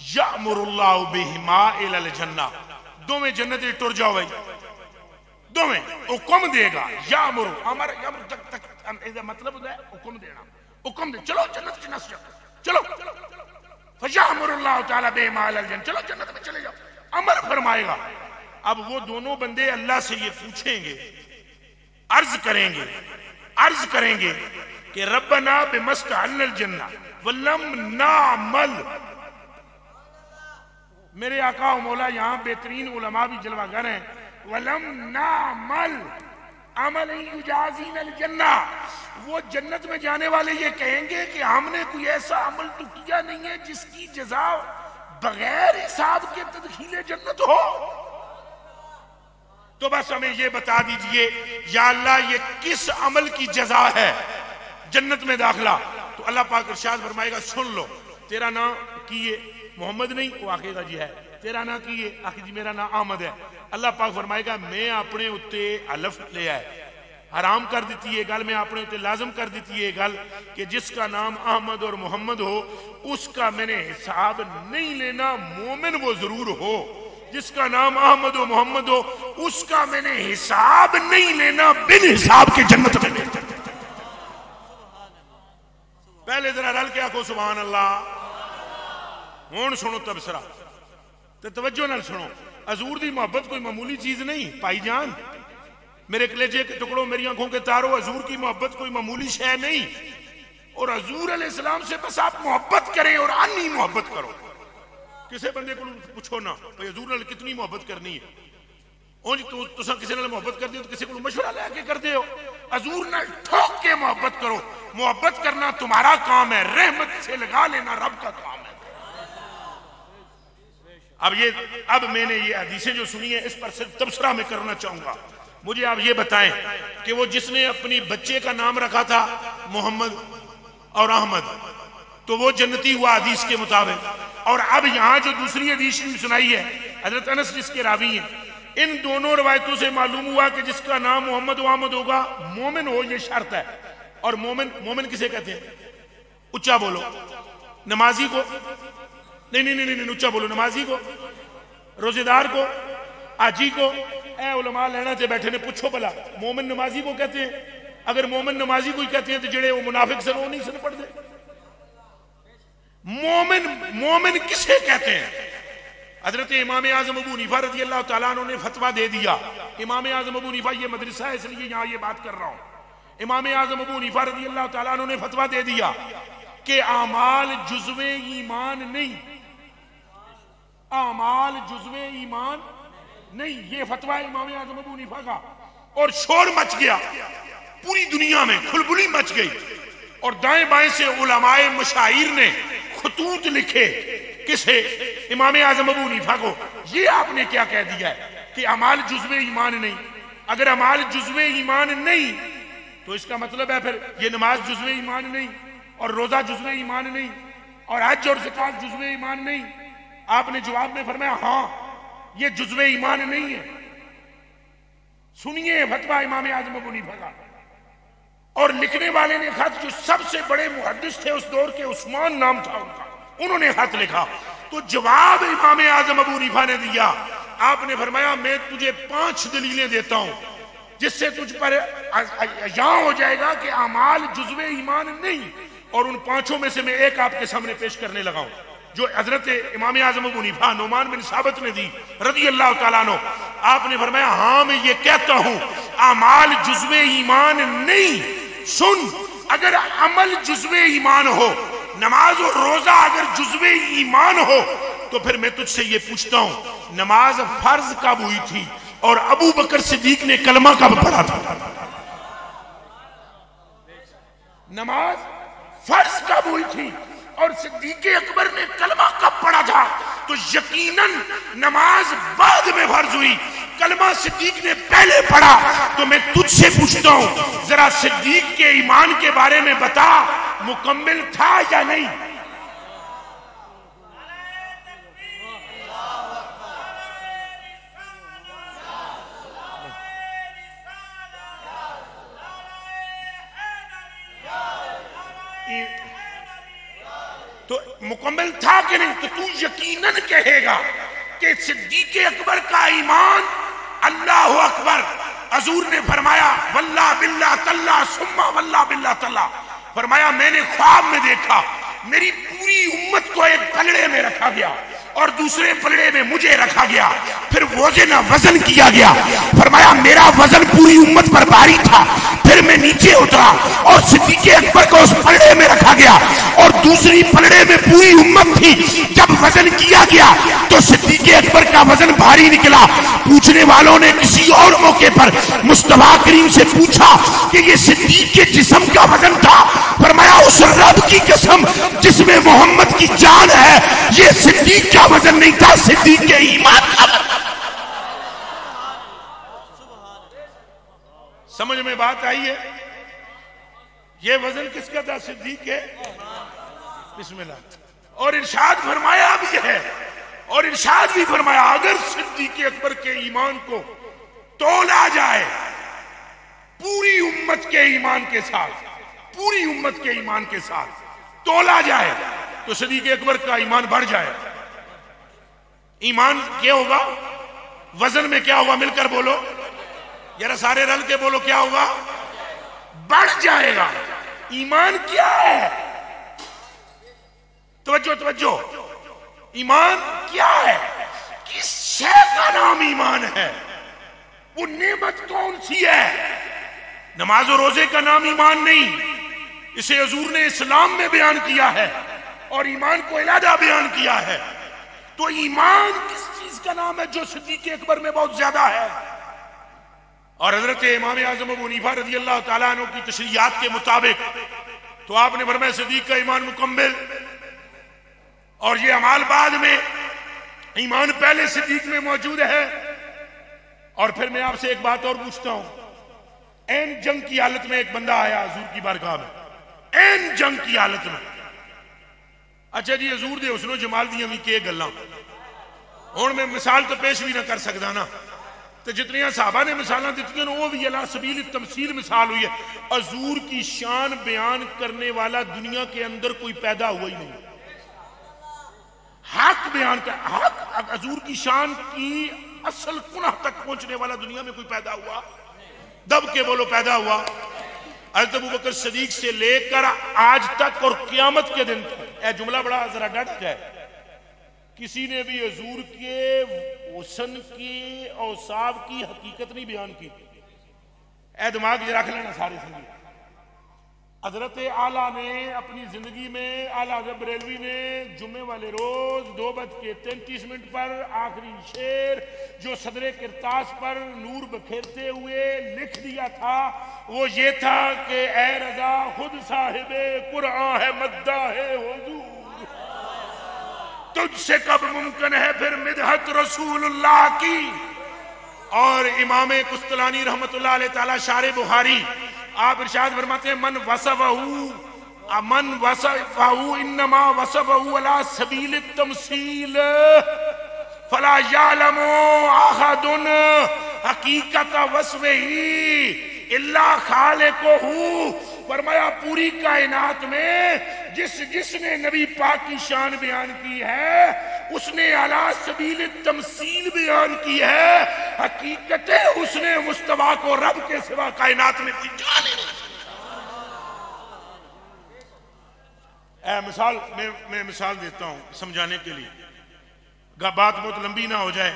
यामुरुल्लाहु बिहिमा इलल जन्ना, दोवें जन्नत टुर जाओ भाई, दोवें हुक्म देगा। यामुरु अमर यमर तक तक इसका मतलब होता है हुक्म देना, हुक्म दे चलो जन्नत च नस जाओ, चलो फयामुरुल्लाहु ताला बिहिमा इलल जन्ना, चलो जन्नत में चले जाओ, अमर फरमाएगा। अब वो दोनों बंदे अल्लाह से ये पूछेंगे, अर्ज करेंगे कि रब्बना बिमस्तअनल जन्ना वलम नामल। मेरे आका और मौला यहाँ बेहतरीन उलमा भी जलवागर हैं। वलम नामल अमल युजाज़ीनल जन्ना, वो जन्नत में जाने वाले ये कहेंगे कि हमने कोई ऐसा अमल तो किया नहीं है जिसकी जज़ा बगैर हिसाब के तदखीले जन्नत हो। तो बस हमें ये बता दीजिए या अल्लाह ये किस अमल की जजा है जन्नत में दाखिला। तो अल्लाह पाक इरशाद फरमाएगा सुन लो, तेरा नाम किए मोहम्मद नहीं, वो आखेगा जी है। तेरा नाम किए, आखिर जी मेरा नाम अहमद है। अल्लाह पाक फरमाएगा मैं अपने उत्ते अलफ ले आए हराम कर दी है गल, मैं अपने उत्ते लाजम कर दी है गल कि जिसका नाम अहमद और मोहम्मद हो उसका मैंने हिसाब नहीं लेना, मोमिन वो जरूर हो। जिसका नाम अहमद और मोहम्मद हो उसका मैंने हिसाब नहीं लेना, बिन हिसाब के जन्नत में। पहले जरा रल के आखो सुभान अल्लाह। हुण सुनो तबसरा ते तवज्जो नाल सुनो। हजूर दी मोहब्बत कोई मामूली चीज नहीं भाईजान, मेरे कलेजे के टुकड़ों, मेरी आंखों के तारों, हजूर की मोहब्बत कोई मामूली शय नहीं। और हजूर अलैहिस्सलाम से बस आप मोहब्बत करें और अन्नी मोहब्बत करो। किसी बंदे को पूछो ना भाई हजूर नाल कितनी मोहब्बत करनी है, उंज तुसा किसी नाल मोहब्बत करते हो तो किसी को मशवरा लेके करते हो। हजूर नाल ठोक के मोहब्बत करो। मोहब्बत करना तुम्हारा काम है, रहमत से लगा लेना रब का काम है। अब मैंने ये हदीसें जो सुनी है इस पर सिर्फ तबसरा में करना चाहूंगा। मुझे आप ये बताएं कि वो जिसने अपनी बच्चे का नाम रखा था मोहम्मद और अहमद, तो वो जन्नती हुआ हदीस के मुताबिक। और अब यहां जो दूसरी हदीस सुनाई है हजरत अनस जिसके रावी हैं, इन दोनों रवायतों से मालूम हुआ कि जिसका नाम मोहम्मद व अहमद होगा मोमिन हो, ये शर्त है। और मोमिन किसे कहते हैं? उच्चा बोलो। नमाजी को नहीं, उच्चा बोलो। नमाजी को, रोजेदार को, आजी को। ए उलमा लेना से बैठे ने पूछो भला मोमिन नमाजी को कहते हैं? अगर मोमिन नमाजी को ही कहते हैं तो जेड़े वो मुनाफिक सन वो नहीं सन पढ़ते। मोमिन किसे कहते हैं? हजरत इमाम आजम अबू हनीफा रज़ी अल्लाह तआला अन्हु ने फतवा दे दिया। इमाम आजम अबू हनीफा, ये मदरसा है इसलिए यहां ये बात कर रहा हूं। इमाम आजम अबू हनीफा रज़ी अल्लाह तआला अन्हु ने फतवा दे दिया कि आमाल जुज़वे ईमान नहीं, आमाल जुज़वे ईमान नहीं। ये फतवा इमाम आजम अबू हनीफा का। और शोर मच गया, पूरी दुनिया में खुलबुली मच गई। और दाएं बाएं से उलमाए मशाइर ने खतूत लिखे किसे? इमाम आजम अबू हनीफा को। ये आपने क्या कह दिया है कि अमाल जुज़वे ईमान नहीं। अगर अमाल जुज़वे ईमान नहीं तो इसका मतलब है फिर ये नमाज जुज़वे ईमान नहीं, और रोजा जुज़वे ईमान नहीं, और हज और ज़कात जुज़वे ईमान नहीं। आपने जवाब में फरमाया हां ये जुज़वे ईमान नहीं है। सुनिए फतवा इमाम आजम अबू हनीफा का। और लिखने वाले ने खत, जो सबसे बड़े मुहद्दिस थे उस दौर के, उस्मान नाम था उनका, उन्होंने खत लिखा। तो जवाब इमाम आजम अबू हनीफा ने दिया। आपने फरमाया मैं तुझे 5 दलीलें देता हूं जिससे तुझ पर यहां हो जाएगा कि अमाल जुज़वे ईमान नहीं। और उन 5 में से मैं एक आपके सामने पेश करने लगा हूं जो हजरत इमाम आजम अबू हनीफा नुमान बिन साबित ने दी रज़ी अल्लाह तआला अन्हु। आपने फरमाया हां मैं ये कहता हूं अमाल जुज़वे ईमान नहीं। सुन, अगर अमल जुज़वे ईमान हो, नमाज और रोजा अगर जुज़वे ईमान हो, तो फिर मैं तुझसे ये पूछता हूं नमाज फर्ज कब हुई थी और अबू बकर सिद्दीक ने कलमा कब पढ़ा था? नमाज फर्ज कब हुई थी और सिद्दीक अकबर ने कलमा कब पढ़ा था? तो यकीनन नमाज बाद में फर्ज हुई, कलमा सिद्दीक ने पहले पढ़ा। तो मैं तुझसे पूछता हूं जरा सिद्दीक के ईमान के बारे में बता, मुकम्मिल था या नहीं? तो तो मुकम्मल था कि नहीं? तो तू यकीनन कहेगा कि सिद्दीक अकबर का ईमान, अल्लाह अकबर। हजूर ने फरमाया वल्ला बिल्ला तल्ला सुम्मा वल्ला बिल्ला तल्ला, फरमाया मैंने ख्वाब में देखा मेरी पूरी उम्मत को एक पलड़े में रखा गया और दूसरे पलड़े में मुझे रखा गया, फिर वजन किया गया। फरमाया मेरा वजन पूरी उम्मत पर भारी था, फिर मैं नीचे उतरा और सिद्दीक अकबर को उस पलड़े में रखा गया और दूसरी पलड़े में पूरी उम्मत थी। जब वजन किया गया तो सिद्दीक अकबर का वजन भारी निकला। पूछने वालों ने किसी और मौके पर मुस्तफा करीम से पूछा कि ये सिद्दीक के जिस्म का वजन था। फरमाया उस रब की कसम जिसमें मोहम्मद की जान है, ये सिद्दीक का वजन नहीं था, सिद्दीक के ईमान का वजन। समझ में बात आई है? ये वजन किसका था? सिद्दीक के। बिस्मिल्लाह। और इरशाद फरमाया भी है, और इरशाद भी फरमाया अगर सिद्दीक अकबर के ईमान को तोला जाए पूरी उम्मत के ईमान के साथ, पूरी उम्मत के ईमान के साथ तोला जाए तो सिद्दीक अकबर का ईमान बढ़ जाए। ईमान क्या होगा? वजन में क्या होगा? मिलकर बोलो जरा, सारे रल के बोलो, क्या होगा? बढ़ जाएगा। ईमान क्या है? तवज्जो तवज्जो, ईमान क्या है? किस शय का नाम ईमान है? वो नेमत कौन सी है? नमाज और रोजे का नाम ईमान नहीं, इसे हुजूर ने इस्लाम में बयान किया है और ईमान को इलादा बयान किया है। तो ईमान किस चीज का नाम है जो सिद्दीक अकबर में बहुत ज्यादा है? और हजरत इमाम आजम अबू हनीफा रज़ी अल्लाह तआला अन्हु की तशरीहात के मुताबिक तो आपने फरमाया सिद्दीक का ईमान मुकम्मल और ये अमाल बाद में, ईमान पहले सिद्दीक में मौजूद है। और फिर मैं आपसे एक बात और पूछता हूं, ऐन जंग की हालत में एक बंदा आया हुजूर की बारगाह में, ऐन जंग की हालत में। अच्छा जी हजूर दे हुस्नो जमाल दियां भी के गल्लां, हुण मैं मिसाल तो पेश भी ना कर सकदा ना, तो जितनियां साहबा ने मिसालां दित्तियां वो भी अला सबील तमसील मिसाल हुई है। हजूर की शान बयान करने वाला दुनिया के अंदर कोई पैदा हुआ ही नहीं। हक बयान कर, हक हजूर की शान की असल कुनह तक पहुंचने वाला दुनिया में कोई पैदा हुआ? दब के बोलो पैदा हुआ? हज़रत अबू बकर सिद्दीक से लेकर आज तक और क़यामत के दिन तक, यह जुमला बड़ा जरा डट जाए, किसी ने भी हुजूर के हुस्न की औसाफ की हकीकत नहीं बयान की। ए दिमाग रख लेना सारे संगी। हजरत आला ने अपनी जिंदगी में, आला हज़रत बरेलवी ने जुम्मे वाले रोज 2:33 पर आखिरी शेर जो सदरे किरतास पर नूर बखेरते हुए लिख दिया था वो ये था कि ए रजा खुद साहिबे कुरान है मद्दा है हुजूर, तुझसे कब मुमकिन है फिर मिदहत रसूलुल्लाह की। और इमाम कुस्तलानी रहमतुल्लाह अलैह ताला शारे बुखारी आप इरशाद फरमाते हैं मन वसफ़हू इन्नमा वसफ़हू अला सबील तमसील फला यालमु अहदुन हकीकत वस्फ़ही इल्ला खालिकुहू। फरमाया पूरी कायनात में जिसने नबी पाक की शान बयान की है उसने अला सबील तमसील बयान की है। हकीकत उसने मुस्तफा को रब के सिवा कायनात में कोई जाने नहीं। मिसाल मैं मिसाल देता हूं समझाने के लिए, बात बहुत लंबी ना हो जाए।